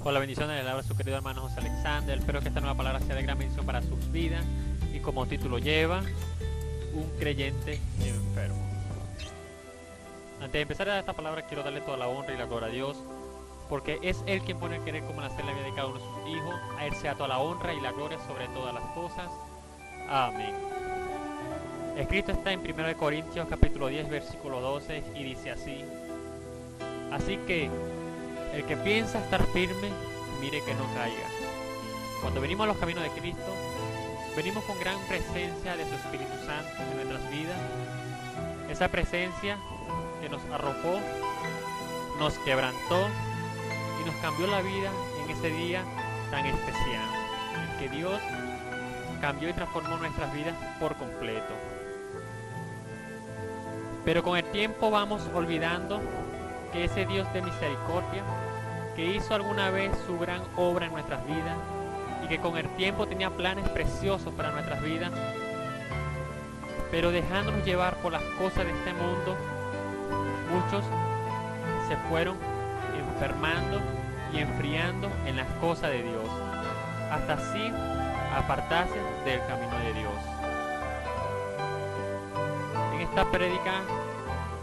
Con la bendición de la palabra su querido hermano José Alexander. Espero que esta nueva palabra sea de gran bendición para sus vidas. Y como título lleva, un creyente enfermo. Antes de empezar a esta palabra quiero darle toda la honra y la gloria a Dios, porque es Él quien pone el querer como nacer en la vida de cada uno de sus hijos. A Él sea toda la honra y la gloria sobre todas las cosas. Amén. Escrito está en 1 Corintios capítulo 10 versículo 12 y dice así: así que el que piensa estar firme, mire que no caiga. Cuando venimos a los caminos de Cristo, venimos con gran presencia de su Espíritu Santo en nuestras vidas. Esa presencia que nos arropó, nos quebrantó y nos cambió la vida en ese día tan especial, en que Dios cambió y transformó nuestras vidas por completo. Pero con el tiempo vamos olvidando que ese Dios de misericordia, que hizo alguna vez su gran obra en nuestras vidas y que con el tiempo tenía planes preciosos para nuestras vidas, pero dejándonos llevar por las cosas de este mundo, muchos se fueron enfermando y enfriando en las cosas de Dios, hasta así apartarse del camino de Dios. En esta prédica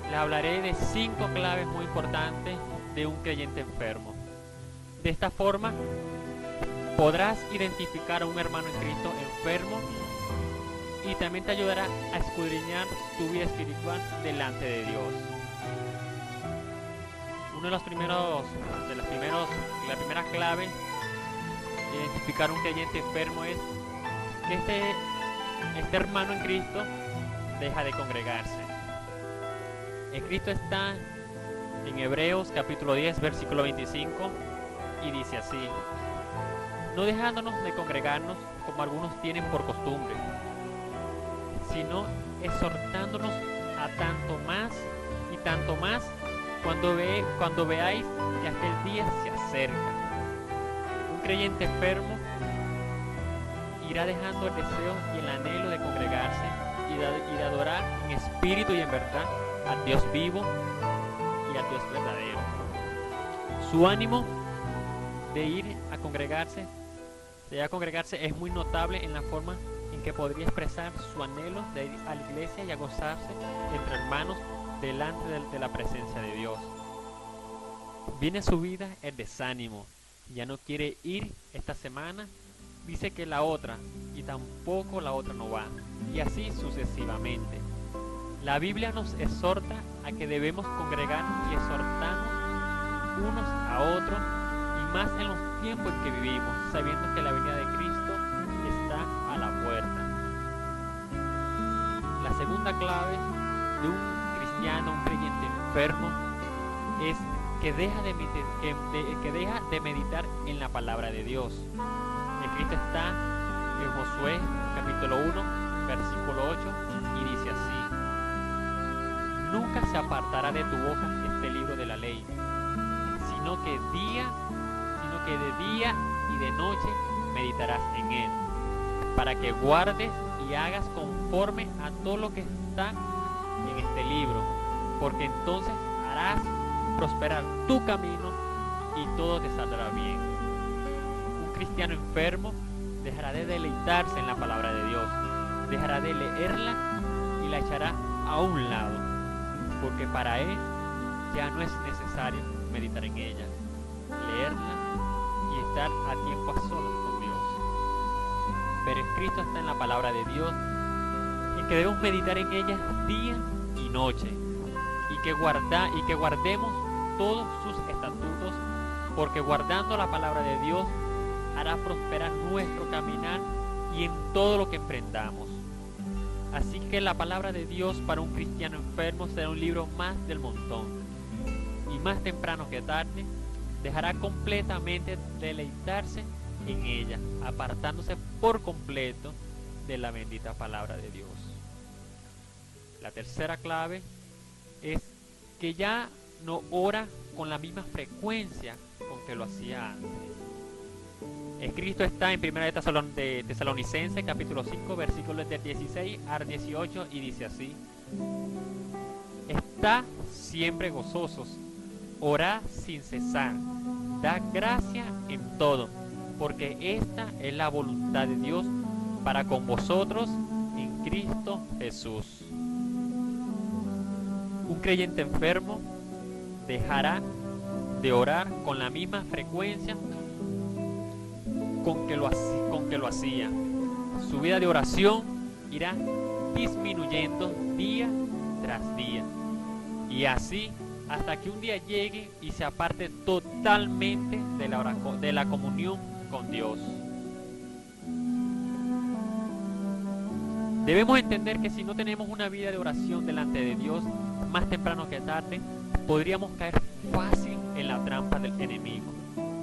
les hablaré de 5 claves muy importantes de un creyente enfermo. De esta forma podrás identificar a un hermano en Cristo enfermo y también te ayudará a escudriñar tu vida espiritual delante de Dios. La primera clave de identificar un creyente enfermo es que este hermano en Cristo deja de congregarse. En Cristo está en Hebreos capítulo 10 versículo 25 y dice así: no dejándonos de congregarnos como algunos tienen por costumbre, sino exhortándonos a tanto más y tanto más cuando veáis que aquel día se acerca. Un creyente enfermo irá dejando el deseo y el anhelo de congregarse y de adorar en espíritu y en verdad al Dios vivo y al Dios verdadero. Su ánimo de ir a congregarse es muy notable en la forma en que podría expresar su anhelo de ir a la iglesia y a gozarse entre hermanos delante de la presencia de Dios. Viene a su vida el desánimo, ya no quiere ir esta semana, dice que la otra, y tampoco la otra no va, y así sucesivamente. La Biblia nos exhorta a que debemos congregarnos y exhortarnos unos a otros, y más en los tiempos en que vivimos, sabiendo que la venida de Cristo está a la puerta. La segunda clave de un cristiano, un creyente enfermo, es que deja de meditar en la palabra de Dios. El Cristo está en Josué capítulo 1 versículo 8 y dice así: nunca se apartará de tu boca este libro de la ley, sino que de día y de noche meditarás en él, para que guardes y hagas conforme a todo lo que está en este libro, porque entonces harás prosperar tu camino y todo te saldrá bien. Un cristiano enfermo dejará de deleitarse en la palabra de Dios, dejará de leerla y la echará a un lado, porque para él ya no es necesario meditar en ella, leerla y estar a tiempo a solas con Dios. Pero Cristo está en la palabra de Dios, en que debemos meditar en ella día y noche, y que guardemos todos sus estatutos, porque guardando la palabra de Dios hará prosperar nuestro caminar y en todo lo que emprendamos. Así que la palabra de Dios para un cristiano enfermo será un libro más del montón, y más temprano que tarde dejará completamente deleitarse en ella, apartándose por completo de la bendita palabra de Dios. La tercera clave es que ya no ora con la misma frecuencia con que lo hacía antes. Cristo está en 1 de Tesalonicenses capítulo 5 versículos del 16 al 18 y dice así: está siempre gozosos, orad sin cesar, da gracia en todo, porque esta es la voluntad de Dios para con vosotros en Cristo Jesús. Un creyente enfermo dejará de orar con la misma frecuencia con que lo hacía. Su vida de oración irá disminuyendo día tras día, y así hasta que un día llegue y se aparte totalmente de la comunión con Dios. Debemos entender que si no tenemos una vida de oración delante de Dios, más temprano que tarde, podríamos caer fácil en la trampa del enemigo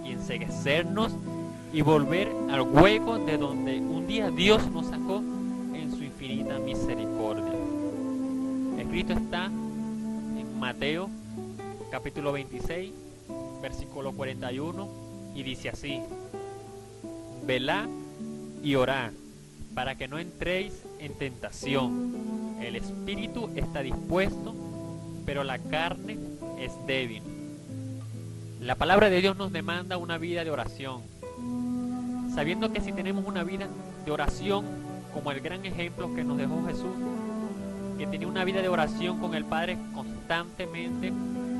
y enceguecernos y volver al hueco de donde un día Dios nos sacó en su infinita misericordia. Escrito está en Mateo capítulo 26, versículo 41, y dice así: velad y orad para que no entréis en tentación. El espíritu está dispuesto, pero la carne es débil. La palabra de Dios nos demanda una vida de oración, sabiendo que si tenemos una vida de oración como el gran ejemplo que nos dejó Jesús, que tenía una vida de oración con el Padre constantemente,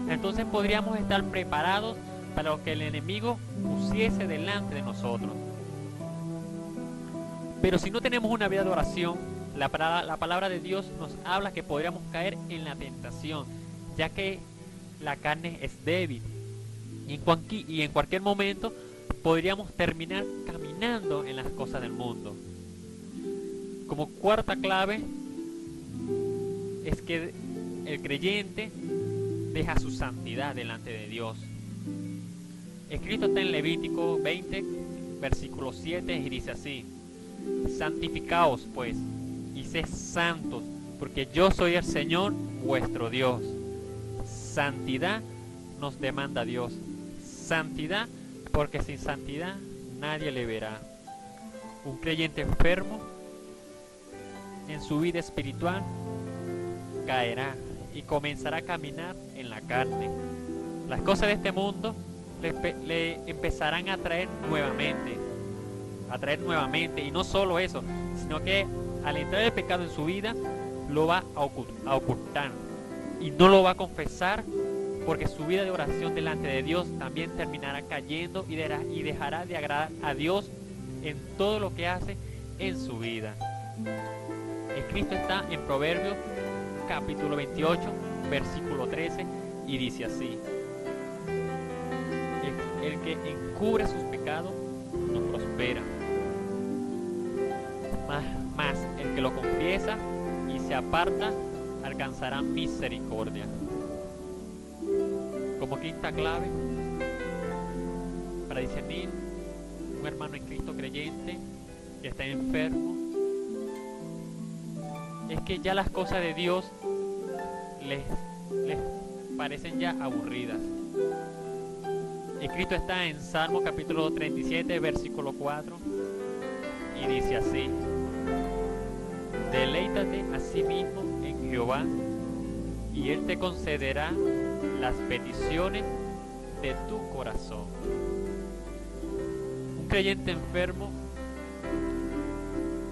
entonces podríamos estar preparados para lo que el enemigo pusiese delante de nosotros. Pero si no tenemos una vida de oración, la palabra de Dios nos habla que podríamos caer en la tentación, ya que la carne es débil y en cualquier momento podríamos terminar caminando en las cosas del mundo. Como cuarta clave es que el creyente deja su santidad delante de Dios. Escrito está en Levítico 20, versículo 7, y dice así: santificaos pues y sed santos, porque yo soy el Señor vuestro Dios. Santidad nos demanda Dios. Santidad, porque sin santidad nadie le verá. Un creyente enfermo en su vida espiritual caerá y comenzará a caminar en la carne. Las cosas de este mundo le empezarán a atraer nuevamente, y no solo eso, sino que al entrar el pecado en su vida lo va a ocultar y no lo va a confesar, porque su vida de oración delante de Dios también terminará cayendo y dejará de agradar a Dios en todo lo que hace en su vida. Escrito está en Proverbios capítulo 28, versículo 13, y dice así: el que encubre sus pecados no prospera, mas el que lo confiesa y se aparta alcanzará misericordia. Como quinta clave para discernir un hermano en Cristo creyente que está enfermo, es que ya las cosas de Dios les parecen ya aburridas. Escrito está en Salmo capítulo 37, versículo 4, y dice así: deleítate a sí mismo en Jehová, y Él te concederá las peticiones de tu corazón. Un creyente enfermo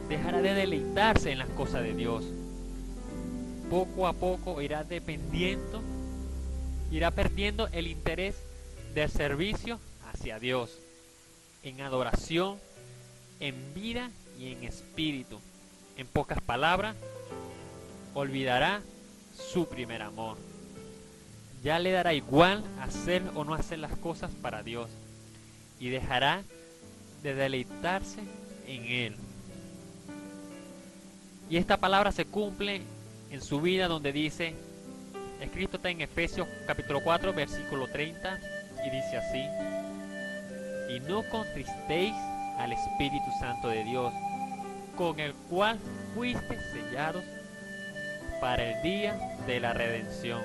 dejará de deleitarse en las cosas de Dios. Poco a poco irá perdiendo el interés del servicio hacia Dios, en adoración, en vida y en espíritu. En pocas palabras, olvidará su primer amor. Ya le dará igual hacer o no hacer las cosas para Dios, y dejará de deleitarse en Él. Y esta palabra se cumple en su vida, donde dice, escrito está en Efesios capítulo 4, versículo 30, y dice así: y no contristéis al Espíritu Santo de Dios, con el cual fuisteis sellados para el día de la redención.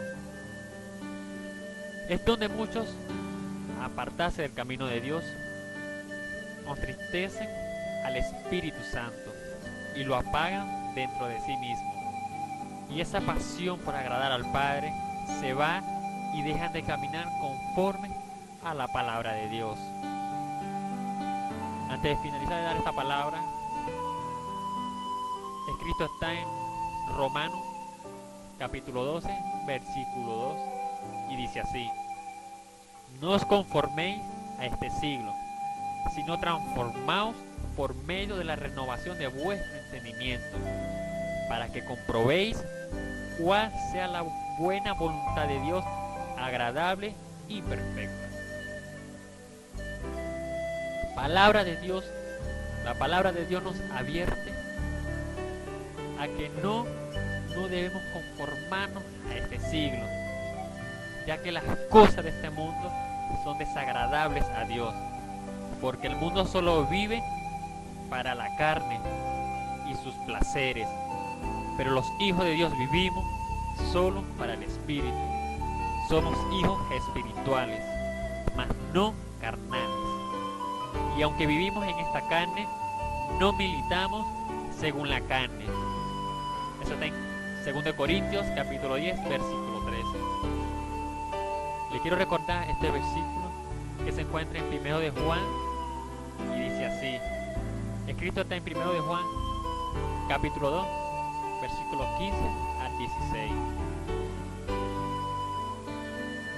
Es donde muchos, apartarse del camino de Dios, entristecen al Espíritu Santo y lo apagan dentro de sí mismo. Y esa pasión por agradar al Padre se va y dejan de caminar conforme a la palabra de Dios. Antes de finalizar de dar esta palabra, escrito está en Romanos capítulo 12, versículo 2, y dice así: no os conforméis a este siglo, sino transformaos por medio de la renovación de vuestro entendimiento, para que comprobéis cuál sea la buena voluntad de Dios, agradable y perfecta. Palabra de Dios, la palabra de Dios nos advierte a que no debemos conformarnos a este siglo, ya que las cosas de este mundo son desagradables a Dios, porque el mundo solo vive para la carne y sus placeres, pero los hijos de Dios vivimos solo para el Espíritu. Somos hijos espirituales, mas no carnales. Y aunque vivimos en esta carne, no militamos según la carne. Eso está en 2 Corintios capítulo 10, versículo 13. Le quiero recordar este versículo que se encuentra en 1 de Juan y dice así. Escrito está en 1 de Juan capítulo 2, versículos 15 al 16.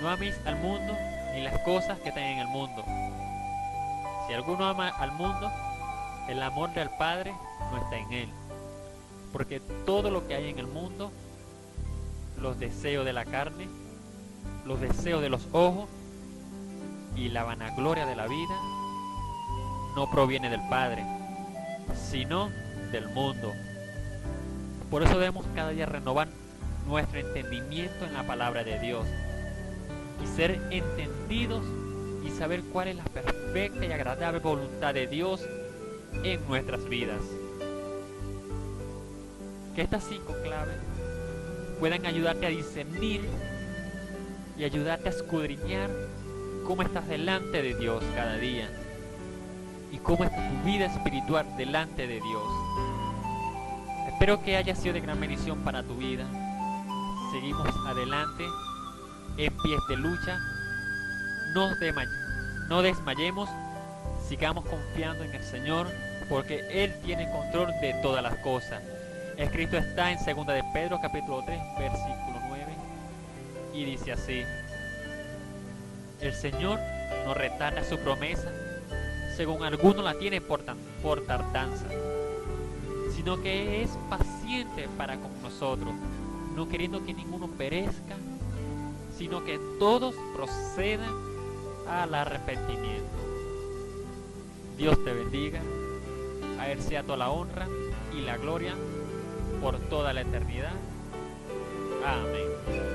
No améis al mundo ni las cosas que están en el mundo. Si alguno ama al mundo, el amor del Padre no está en él. Porque todo lo que hay en el mundo, los deseos de la carne, los deseos de los ojos y la vanagloria de la vida, no proviene del Padre, sino del mundo. Por eso debemos cada día renovar nuestro entendimiento en la palabra de Dios y ser entendidos y saber cuál es la perfecta y agradable voluntad de Dios en nuestras vidas. Que estas 5 claves puedan ayudarte a discernir y ayudarte a escudriñar cómo estás delante de Dios cada día y cómo está tu vida espiritual delante de Dios. Espero que haya sido de gran bendición para tu vida. Seguimos adelante en pies de lucha. No desmayemos, sigamos confiando en el Señor, porque Él tiene control de todas las cosas. Escrito está en 2 de Pedro capítulo 3, versículo 9, y dice así: el Señor no retarda su promesa, según algunos la tienen por tardanza, sino que es paciente para con nosotros, no queriendo que ninguno perezca, sino que todos procedan al arrepentimiento. Dios te bendiga. A Él sea toda la honra y la gloria por toda la eternidad. Amén.